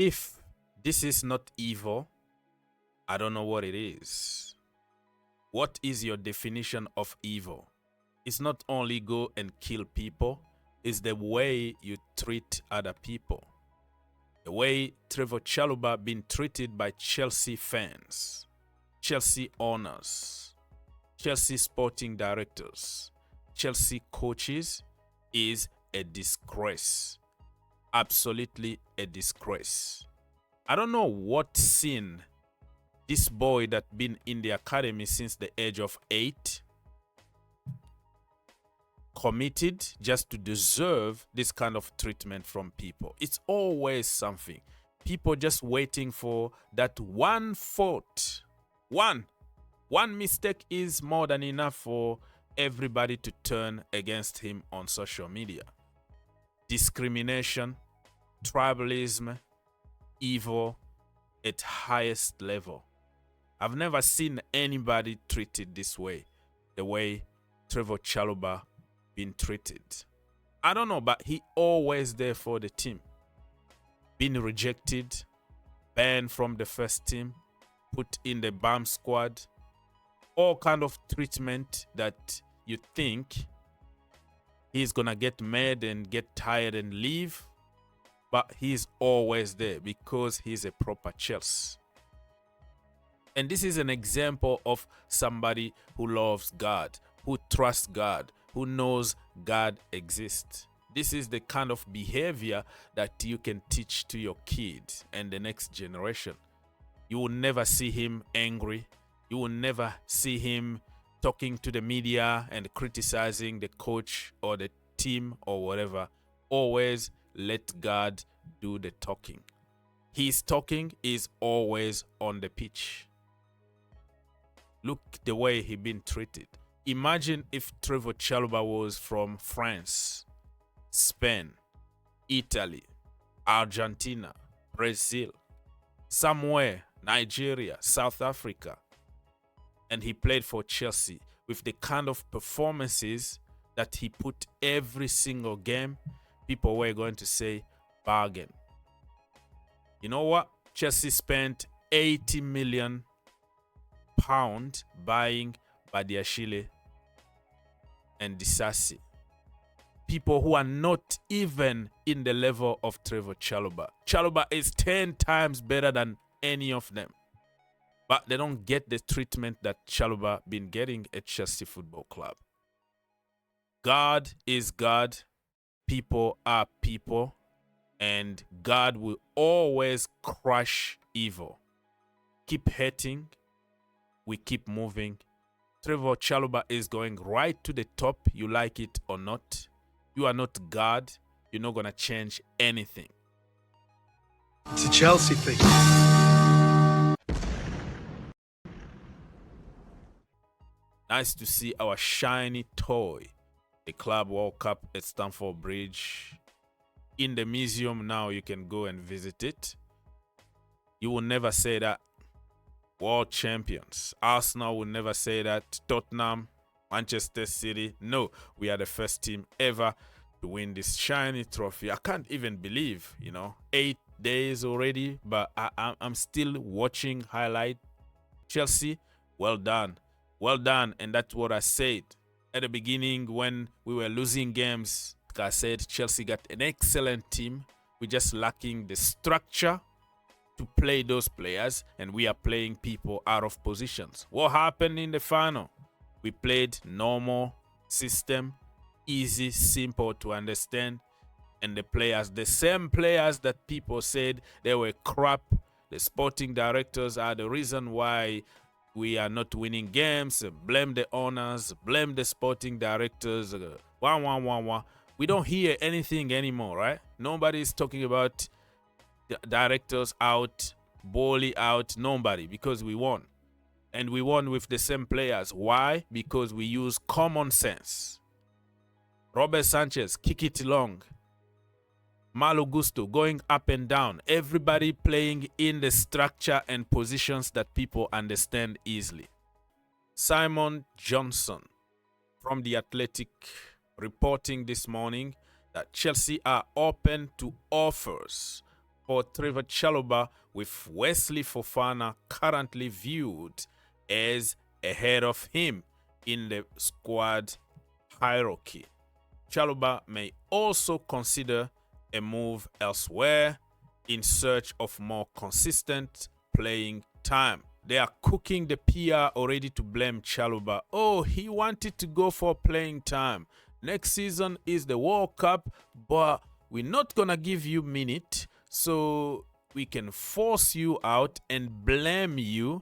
If this is not evil, I don't know what it is. What is your definition of evil? It's not only go and kill people, it's the way you treat other people. The way Trevoh Chalobah been treated by Chelsea fans, Chelsea owners, Chelsea sporting directors, Chelsea coaches is a disgrace. Absolutely a disgrace. I don't know what sin this boy that been in the academy since the age of 8 committed just to deserve this kind of treatment from people. It's always something. People just waiting for that one fault. One mistake is more than enough for everybody to turn against him on social media. Discrimination, tribalism, evil at highest level. I've never seen anybody treated this way, the way Trevoh Chalobah been treated. I don't know, but he always there for the team. Been rejected, banned from the first team, put in the bomb squad, all kind of treatment that you think he's gonna get mad and get tired and leave, but he's always there because he's a proper Chelsea. And this is an example of somebody who loves God, who trusts God, who knows God exists. This is the kind of behavior that you can teach to your kid and the next generation. You will never see him angry. You will never see him talking to the media and criticizing the coach or the team or whatever. Always let God do the talking. His talking is always on the pitch. Look the way he been treated. Imagine if Trevoh Chalobah was from France, Spain, Italy, Argentina, Brazil, somewhere, Nigeria, South Africa, and he played for Chelsea with the kind of performances that he put every single game. People were going to say bargain. You know what? Chelsea spent £80 million buying Badiashile and Disasi. People who are not even in the level of Trevoh Chalobah. Chalobah is 10 times better than any of them. But they don't get the treatment that Chalobah been getting at Chelsea Football Club. God is God. People are people. And God will always crush evil. Keep hating. We keep moving. Trevoh Chalobah is going right to the top, you like it or not. You are not God. You're not going to change anything. It's a Chelsea thing. Nice to see our shiny toy, the Club World Cup at Stamford Bridge. In the museum now, you can go and visit it. You will never say that. World champions. Arsenal will never say that. Tottenham, Manchester City. No, we are the first team ever to win this shiny trophy. I can't even believe, 8 days already, but I'm still watching highlight. Chelsea, well done. Well done. And that's what I said at the beginning when we were losing games. I said Chelsea got an excellent team. We're just lacking the structure to play those players, and we are playing people out of positions. What happened in the final? We played normal system, easy, simple to understand, and the same players that people said they were crap, the sporting directors are the reason why we are not winning games. Blame the owners, blame the sporting directors. We don't hear anything anymore, right? Nobody is talking about directors out, Boehly out, nobody, because we won. And we won with the same players. Why? Because we use common sense. Robert Sanchez, kick it long. Malo Gusto going up and down. Everybody playing in the structure and positions that people understand easily. Simon Johnson from The Athletic reporting this morning that Chelsea are open to offers for Trevoh Chalobah, with Wesley Fofana currently viewed as ahead of him in the squad hierarchy. Chalobah may also consider a move elsewhere in search of more consistent playing time. They are cooking the PR already to blame Chalobah. Oh, he wanted to go for playing time. Next season is the World Cup, but we're not gonna give you minute, so we can force you out and blame you.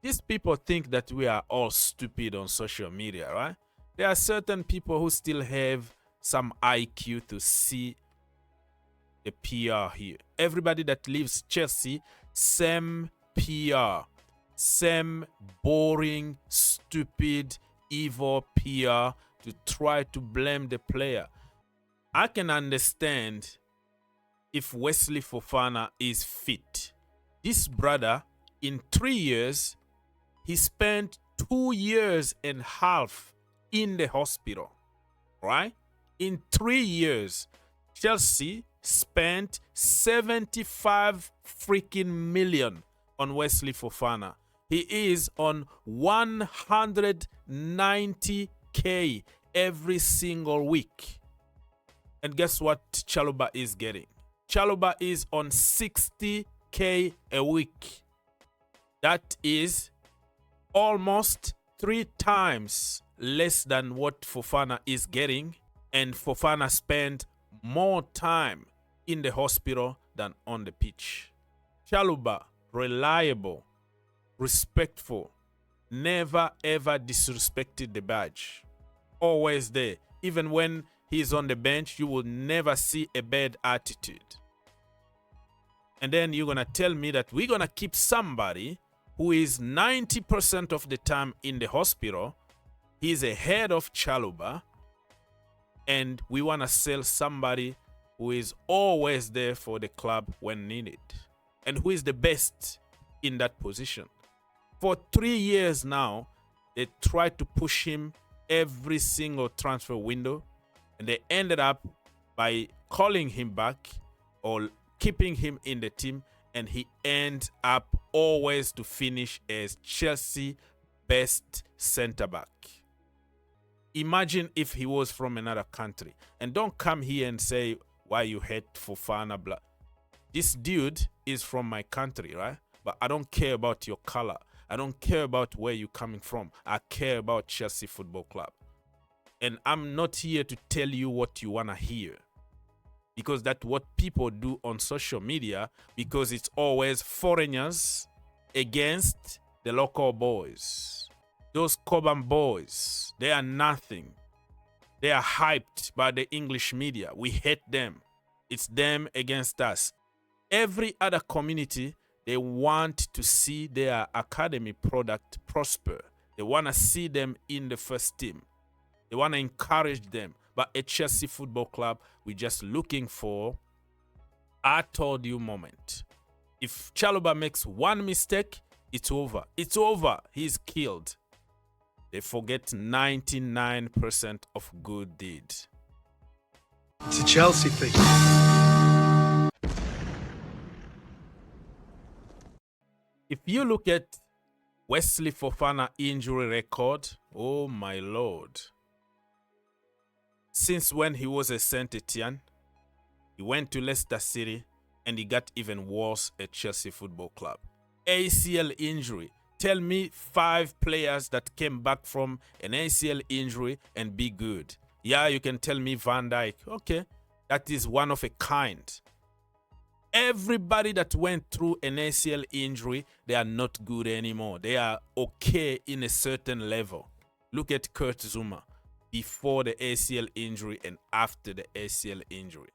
These people think that we are all stupid on social media, right? There are certain people who still have some IQ to see the PR here. Everybody that leaves Chelsea, same PR, same boring, stupid, evil PR to try to blame the player. I can understand if Wesley Fofana is fit. This brother, in 3 years, he spent 2.5 years in the hospital, right? In 3 years, Chelsea spent 75 freaking million on Wesley Fofana. He is on 190k every single week. And guess what Chalobah is getting? Chalobah is on 60k a week. That is almost 3 times less than what Fofana is getting, and Fofana spent more time in the hospital than on the pitch. Chalobah, reliable, respectful, never ever disrespected the badge. Always there. Even when he's on the bench, you will never see a bad attitude. And then you're gonna tell me that we're gonna keep somebody who is 90% of the time in the hospital. He's ahead of Chalobah, and we want to sell somebody who is always there for the club when needed, and who is the best in that position. For 3 years now, they tried to push him every single transfer window, and they ended up by calling him back or keeping him in the team, and he ends up always to finish as Chelsea best centre-back. Imagine if he was from another country. And don't come here and say why you hate Fofana, blah. This dude is from my country, right? But I don't care about your color. I don't care about where you're coming from. I care about Chelsea Football Club. And I'm not here to tell you what you want to hear, because that's what people do on social media, because it's always foreigners against the local boys. Those Cobham boys, they are nothing. They are hyped by the English media. We hate them. It's them against us. Every other community, they want to see their academy product prosper. They want to see them in the first team. They want to encourage them. But at Chelsea Football Club, we're just looking for I told you moment. If Chalobah makes one mistake, it's over. It's over. He's killed. They forget 99% of good deeds. It's a Chelsea thing. If you look at Wesley Fofana injury record, oh my lord. Since when he was at Saint Etienne, he went to Leicester City, and he got even worse at Chelsea Football Club. ACL injury. Tell me 5 players that came back from an ACL injury and be good. Yeah, you can tell me Van Dijk. Okay, that is one of a kind. Everybody that went through an ACL injury, they are not good anymore. They are okay in a certain level. Look at Kurt Zouma before the ACL injury and after the ACL injury.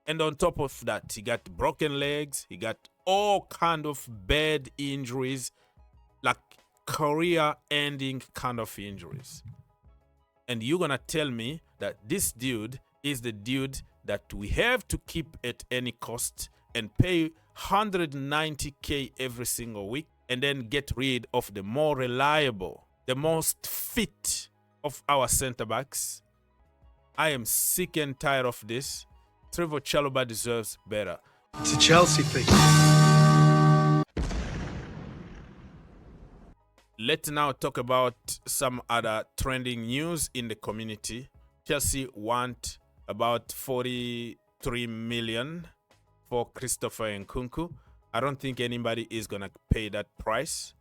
And on top of that, he got broken legs. He got all kind of bad injuries, like career-ending kind of injuries. And you're going to tell me that this dude is the dude that we have to keep at any cost and pay 190k every single week, and then get rid of the more reliable, the most fit of our centre-backs. I am sick and tired of this. Trevoh Chalobah deserves better. It's a Chelsea thing. Let's now talk about some other trending news in the community. Chelsea want about 43 million for Christopher Nkunku. I don't think anybody is going to pay that price.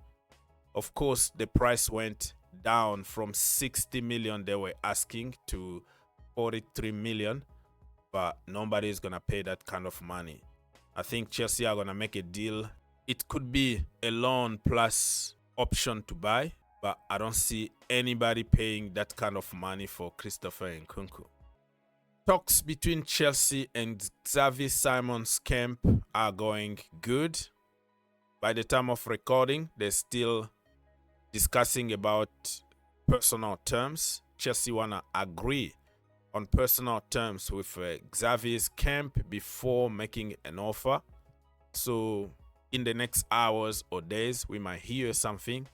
Of course, the price went down from 60 million they were asking to 43 million, but nobody is going to pay that kind of money. I think Chelsea are going to make a deal. It could be a loan plus option to buy, but I don't see anybody paying that kind of money for Christopher Nkunku. Talks between Chelsea and Xavi Simon's camp are going good. By the time of recording, they're still discussing about personal terms. Chelsea wanna agree on personal terms with Xavi's camp before making an offer. So in the next hours or days, we might hear something,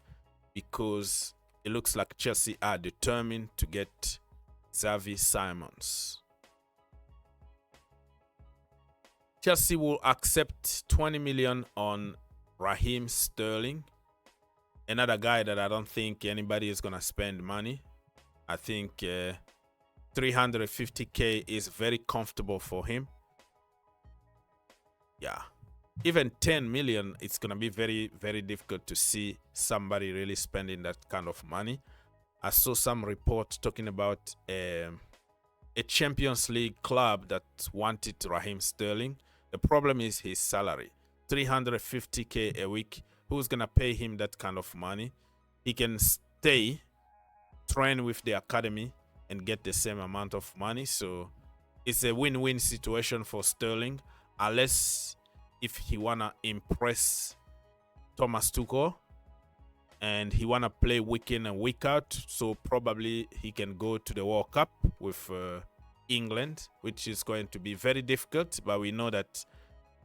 because it looks like Chelsea are determined to get Xavi Simons. Chelsea will accept 20 million on Raheem Sterling, another guy that I don't think anybody is going to spend money. I think 350k is very comfortable for him. Yeah. Even 10 million, it's going to be very, very difficult to see somebody really spending that kind of money. I saw some reports talking about a Champions League club that wanted Raheem Sterling. The problem is his salary, 350k a week. Who's going to pay him that kind of money? He can stay, train with the academy, and get the same amount of money. So it's a win-win situation for Sterling, unless if he want to impress Thomas Tuchel and he want to play week in and week out. So probably he can go to the World Cup with England, which is going to be very difficult, but we know that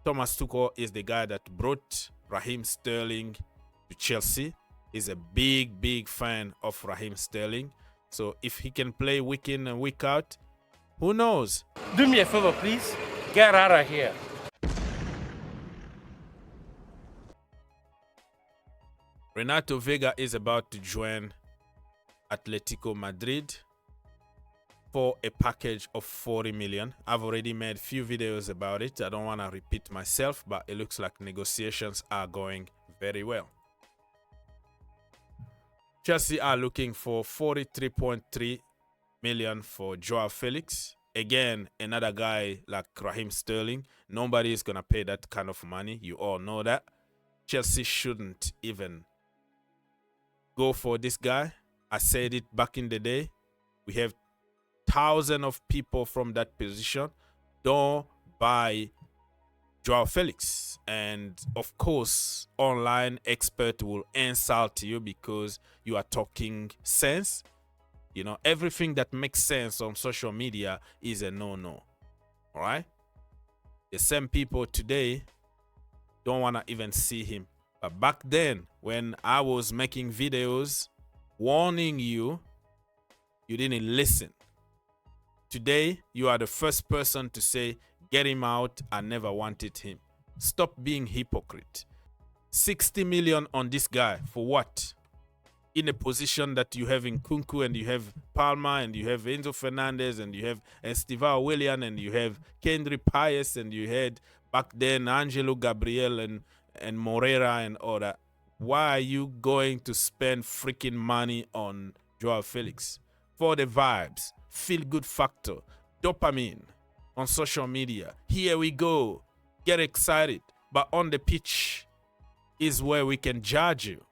Thomas Tuchel is the guy that brought Raheem Sterling to Chelsea. He's a big fan of Raheem Sterling. So if he can play week in and week out, who knows? Do me a favor, please. Get out of here. Renato Veiga is about to join Atletico Madrid for a package of 40 million. I've already made a few videos about it. I don't want to repeat myself, but it looks like negotiations are going very well. Chelsea are looking for 43.3 million for Joao Felix. Again, another guy like Raheem Sterling. Nobody is going to pay that kind of money. You all know that. Chelsea shouldn't even go for this guy. I said it back in the day. We have thousands of people from that position. Don't buy Joao Felix. And of course, online expert will insult you because you are talking sense. You know, everything that makes sense on social media is a no-no. All right? The same people today don't want to even see him. But back then, when I was making videos warning you, you didn't listen. Today, you are the first person to say, get him out, I never wanted him. Stop being hypocrite. 60 million on this guy, for what? In a position that you have in Nkunku, and you have Palma, and you have Enzo Fernandez, and you have Estivao Willian, and you have Kendry Pius, and you had back then Angelo Gabriel and Moreira and all that. Why are you going to spend freaking money on Joao Felix? For the vibes, feel-good factor, dopamine on social media. Here we go. Get excited. But on the pitch is where we can judge you.